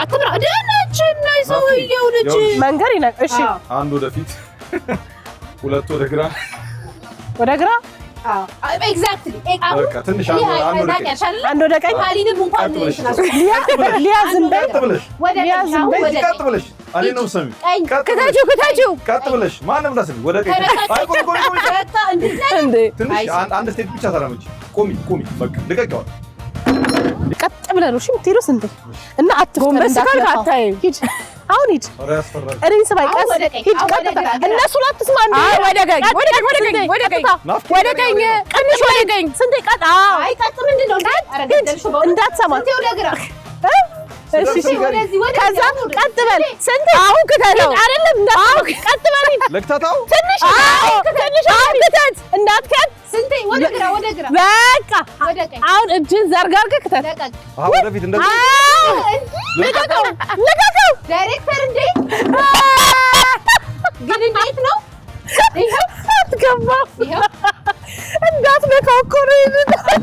አትብራ ደነች ነው ሰውዬው ልጅ መንገር ይነቅ እሺ አንድ ወደፊት ሁለት ወደ ግራ ኤግዛክትሊ በቃ ትንሽ አንድ ወደ ቀኝ አሊንም እንኳን ሊያዝም ቀጥ ብለሽ አሊ ነው ሰሚ ክታችሁ ቀጥ ብለሽ ማንም እንዳስል ወደ ቀኝ እንዴ ትንሽ አንድ ስቴፕ ብቻ ተራመጂ ቆሚ በቃ ልቀቂው ቀጥ ብለህ ነው እሺ የምትሄደው ስንቴ እና ጎንበስ ካልክ አታይም ሂድ አሁን ሂድ እኔን ስማኝ ቀስ ሂድ ቀጥታ እነሱን አትስማ እንዴ ወደ ቀኝ ወደ ቀኝ ስንቴ ቀጥ አይ ቀጥ ምንድነው እንዳትሰማ ወደ ግራ እሺ ከዛ ቀጥ በል ስንቴ አሁን ክተተው አይደለም አሁን ቀጥ በል ለክተታው ትንሽ ክተት እንዳትከት ስንቴ ወደ ግራ በቃ ወደ ቀኝ አሁን እጅን ዘርጋርገህ ክተት ወደፊት እንደዚህ ልቀቀው ዳይሬክተር እንዴ ግን እንዴት ነው ይሄው አትገባ ይሄው እንዳትነካው እኮ ነው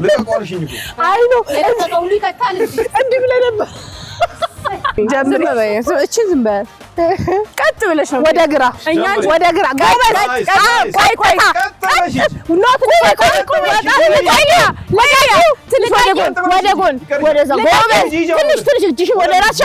ልቀቀውልሽኝ እኮ አይ ነው ለተቀውሉ ይከታል እንዲህ ብለህ ነበር ጀምር እቺን ዝም በል ቀጥ ብለሽ ነው ወደ ግራ ወደ ግራ ጎበዝ ቆይ ኖት ወደ ጎን ወደዛ ጎበዝ ትንሽ እጅሽን ወደ ራስሽ